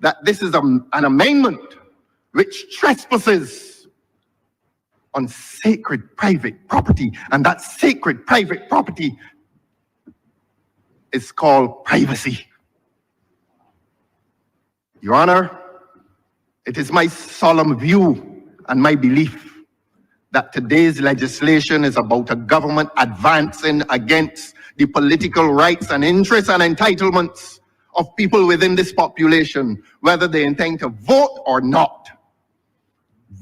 that this is an amendment which trespasses on sacred private property, and that sacred private property is called privacy. Your Honor, it is my solemn view and my belief that today's legislation is about a government advancing against the political rights and interests and entitlements of people within this population, whether they intend to vote or not.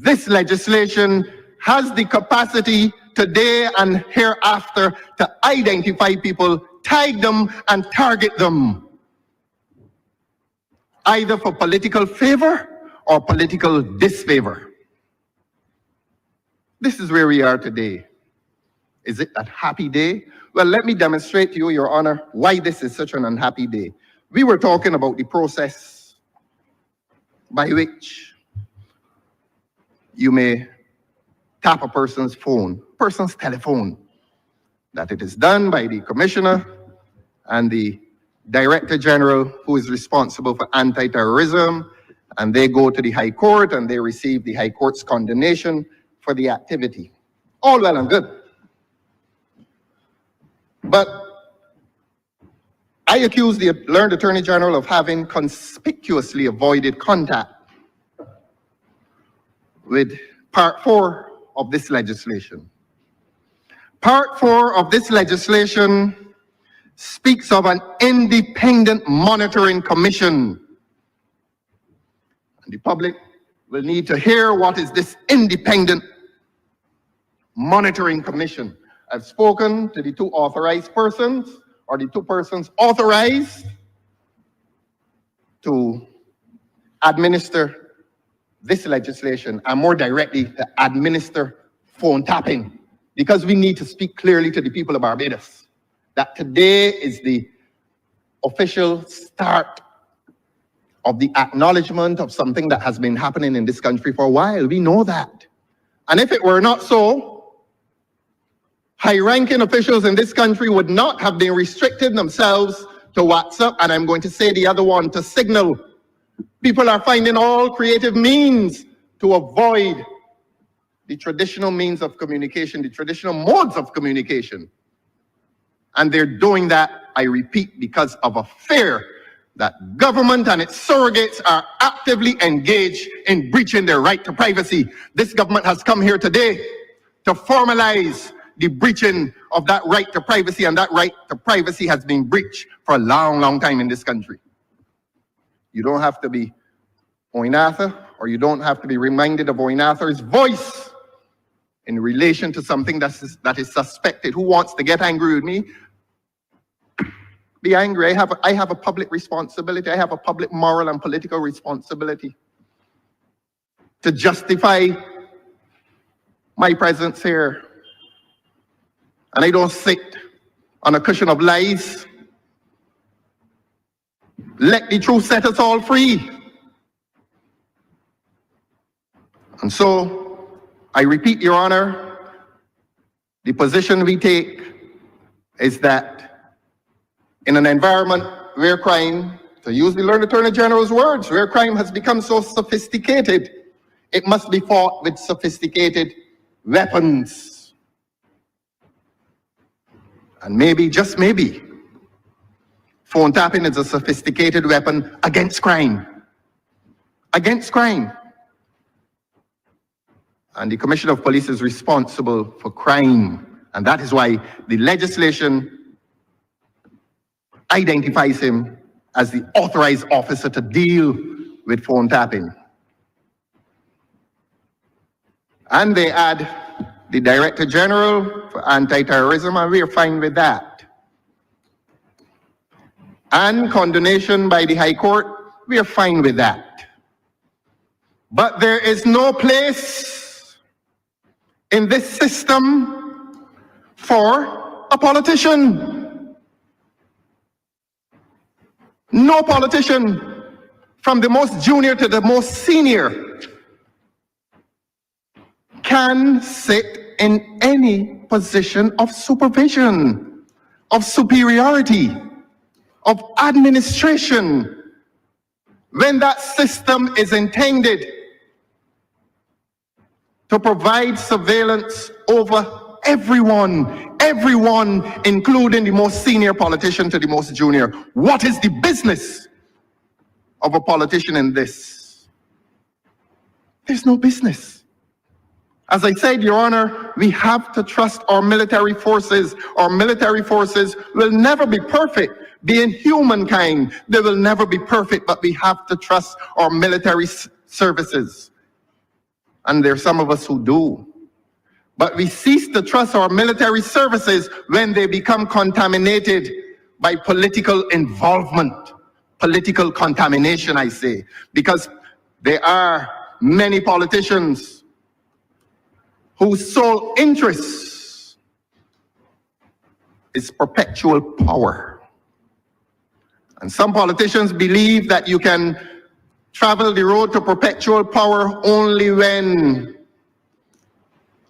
This legislation has the capacity today and hereafter to identify people, tag them, and target them, either for political favor or political disfavor. This is where we are today. Is it a happy day? Well, let me demonstrate to you, Your Honor, why this is such an unhappy day. We were talking about the process by which you may tap a person's phone, person's telephone, that it is done by the commissioner and the director general who is responsible for anti-terrorism, and they go to the High Court and they receive the High Court's condemnation for the activity. All well and good. But I accuse the learned Attorney General of having conspicuously avoided contact with Part 4 of this legislation. Part 4 of this legislation speaks of an independent monitoring commission. And the public will need to hear what is this independent monitoring commission. I've spoken to the two authorized persons, or the two persons authorized to administer this legislation, and more directly to administer phone tapping, because we need to speak clearly to the people of Barbados that today is the official start of the acknowledgement of something that has been happening in this country for a while. We know that. And if it were not so, high-ranking officials in this country would not have been restricting themselves to WhatsApp, and I'm going to say the other one, to Signal. People are finding all creative means to avoid the traditional means of communication, the traditional modes of communication. And they're doing that, I repeat, because of a fear that government and its surrogates are actively engaged in breaching their right to privacy. This government has come here today to formalize the breaching of that right to privacy, and that right to privacy has been breached for a long, long time in this country. You don't have to be Oinatha, or you don't have to be reminded of Oinatha's voice in relation to something that is suspected. Who wants to get angry with me? Be angry. I have a public responsibility. I have a public moral and political responsibility to justify my presence here. And I don't sit on a cushion of lies. Let the truth set us all free. And so, I repeat, Your Honor, the position we take is that in an environment where crime, to use the learned Attorney General's words, where crime has become so sophisticated, it must be fought with sophisticated weapons. And maybe, just maybe, phone tapping is a sophisticated weapon against crime. Against crime. And the Commissioner of Police is responsible for crime. And that is why the legislation identifies him as the authorized officer to deal with phone tapping. And they add the Director General for Anti-Terrorism, and we are fine with that. And condemnation by the High Court, we are fine with that. But there is no place in this system for a politician. No politician, from the most junior to the most senior, can sit in any position of supervision, of superiority, of administration, when that system is intended to provide surveillance over everyone, including the most senior politician to the most junior. What is the business of a politician in this? There's no business. As I said, Your Honor, we have to trust our military forces. Our military forces will never be perfect. Being humankind, they will never be perfect, but we have to trust our military services. And there are some of us who do. But we cease to trust our military services when they become contaminated by political involvement, political contamination, I say, because there are many politicians whose sole interest is perpetual power. And some politicians believe that you can travel the road to perpetual power only when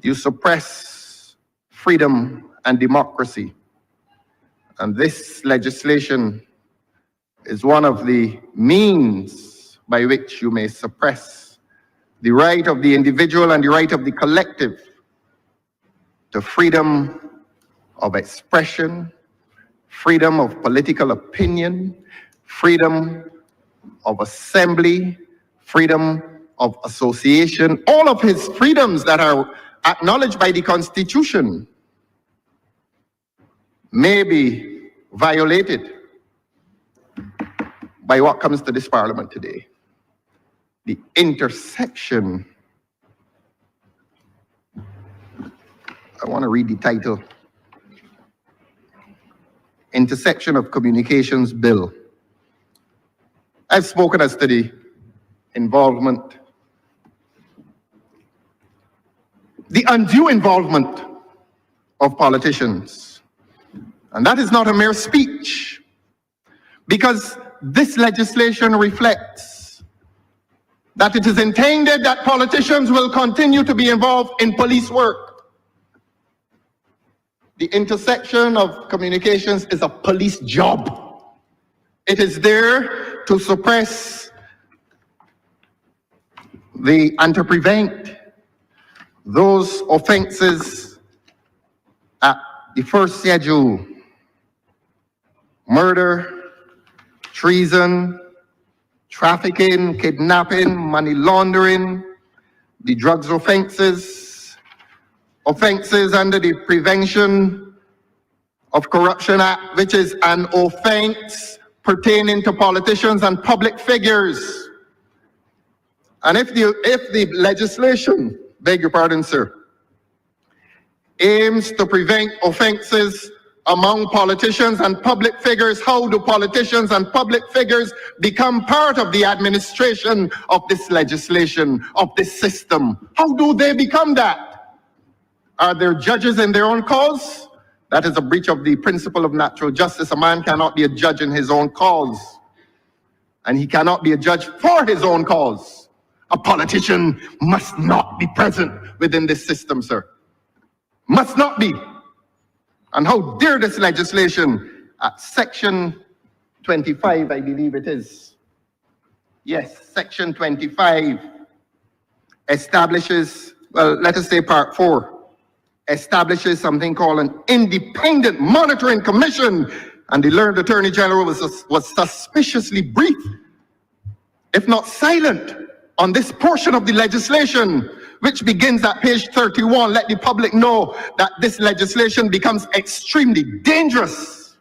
you suppress freedom and democracy. And this legislation is one of the means by which you may suppress the right of the individual and the right of the collective to freedom of expression, freedom of political opinion, freedom of assembly, freedom of association, all of his freedoms that are acknowledged by the Constitution may be violated by what comes to this Parliament today. The intersection. I want to read the title. Intersection of Communications Bill. I've spoken as to the involvement, the undue involvement of politicians. And that is not a mere speech, because this legislation reflects that it is intended that politicians will continue to be involved in police work. The intersection of communications is a police job. It is there to suppress and to prevent those offenses at the first schedule: murder, treason, trafficking, kidnapping, money laundering, the drugs offenses under the Prevention of Corruption Act, which is an offense pertaining to politicians and public figures. And if the legislation, beg your pardon, sir, aims to prevent offenses among politicians and public figures, how do politicians and public figures become part of the administration of this legislation, of this system? How do they become that? Are there judges in their own cause? That is a breach of the principle of natural justice. A man cannot be a judge in his own cause, and he cannot be a judge for his own cause. A politician must not be present within this system, sir. Must not be. And how dare this legislation at section 25, I believe it is. Yes, section 25 establishes, well, let us say part 4, establishes something called an independent monitoring commission. And the learned Attorney General was suspiciously brief, if not silent, on this portion of the legislation, which begins at page 31. Let the public know that this legislation becomes extremely dangerous.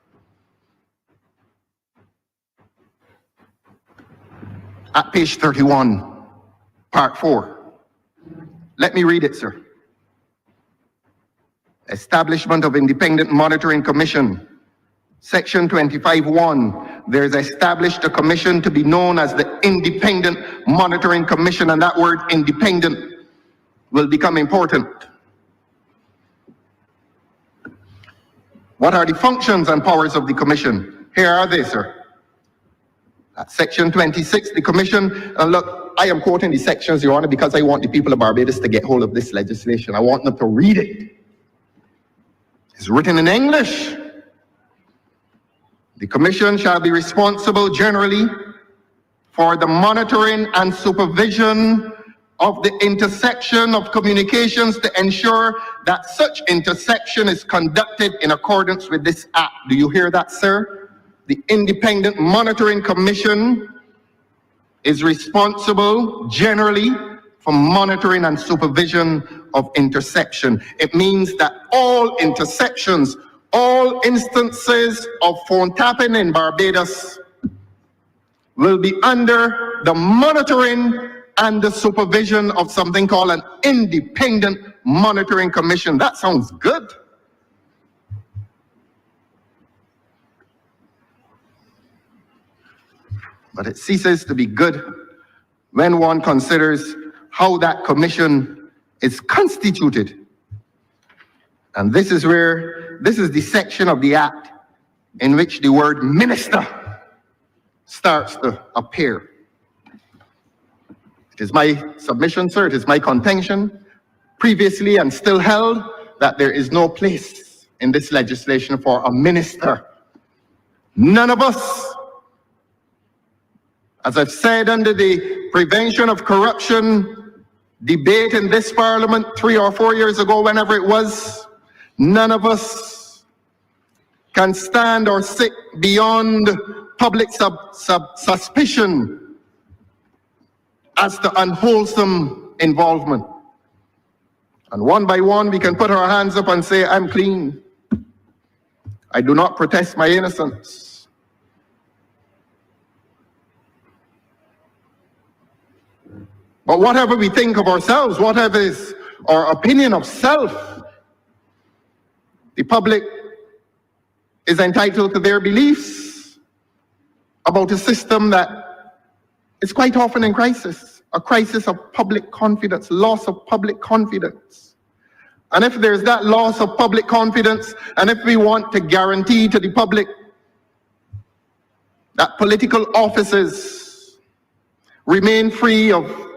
At page 31, part 4. Let me read it, sir. Establishment of Independent Monitoring Commission. Section 25(1), there is established a commission to be known as the Independent Monitoring Commission, and that word independent will become important. What are the functions and powers of the commission? Here are they, sir. At section 26, the commission, and look, I am quoting the sections, Your Honor, because I want the people of Barbados to get hold of this legislation. I want them to read it. It's written in English. The commission shall be responsible generally for the monitoring and supervision of the intersection of communications to ensure that such intersection is conducted in accordance with this Act. Do you hear that, sir? The Independent Monitoring Commission is responsible generally for monitoring and supervision of intersection. It means that all intersections, all instances of phone tapping in Barbados will be under the monitoring and the supervision of something called an Independent Monitoring Commission. That sounds good. But it ceases to be good when one considers how that commission is constituted. And this is the section of the Act in which the word minister starts to appear. It is my submission, sir, it is my contention, previously and still held, that there is no place in this legislation for a minister. None of us, as I've said under the prevention of corruption debate in this parliament 3 or 4 years ago, whenever it was, none of us can stand or sit beyond public suspicion as to unwholesome involvement. And one by one, we can put our hands up and say, I'm clean. I do not protest my innocence. But whatever we think of ourselves, whatever is our opinion of self, the public is entitled to their beliefs about a system that is quite often in crisis, a crisis of public confidence, loss of public confidence. And if there's that loss of public confidence, and if we want to guarantee to the public that political offices remain free of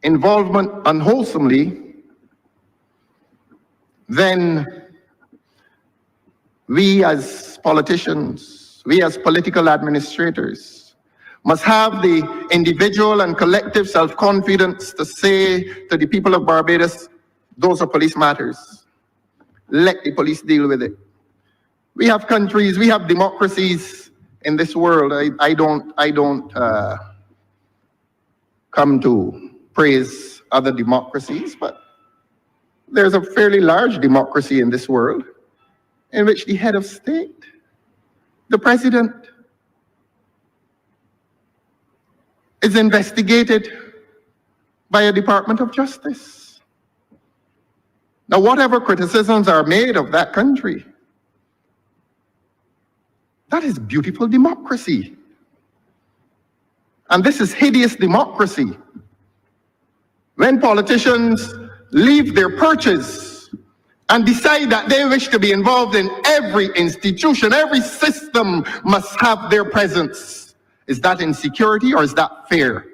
involvement unwholesomely, then we as politicians, we as political administrators, must have the individual and collective self-confidence to say to the people of Barbados, those are police matters. Let the police deal with it. We have countries, we have democracies in this world. I don't come to praise other democracies, but there's a fairly large democracy in this world in which the head of state, the president, is investigated by a Department of Justice. Now, whatever criticisms are made of that country, that is beautiful democracy. And this is hideous democracy. When politicians leave their perches and decide that they wish to be involved in every institution, every system must have their presence. Is that insecurity or is that fear?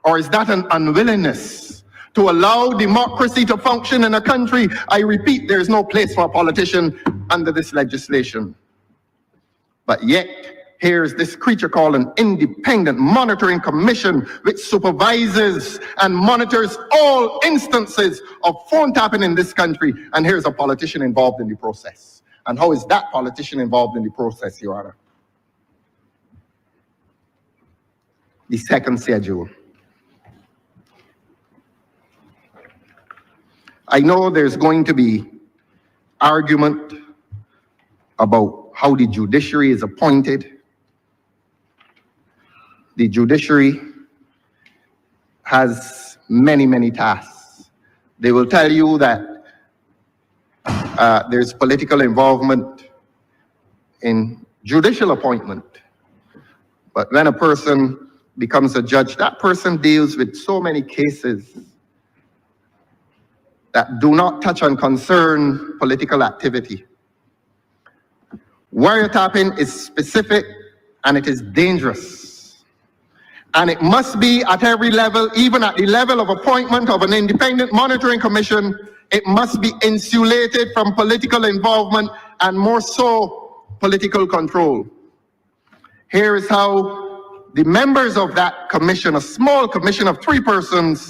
Or is that an unwillingness to allow democracy to function in a country? I repeat, there is no place for a politician under this legislation. But yet, here's this creature called an Independent Monitoring Commission, which supervises and monitors all instances of phone tapping in this country. And here's a politician involved in the process. And how is that politician involved in the process, Your Honor? The second schedule. I know there's going to be argument about how the judiciary is appointed. The judiciary has many, many tasks. They will tell you that there's political involvement in judicial appointment. But when a person becomes a judge, that person deals with so many cases that do not touch on concern political activity. Wiretapping is specific and it is dangerous. And it must be at every level, even at the level of appointment of an independent monitoring commission, it must be insulated from political involvement and more so political control. Here is how the members of that commission, a small commission of 3 persons,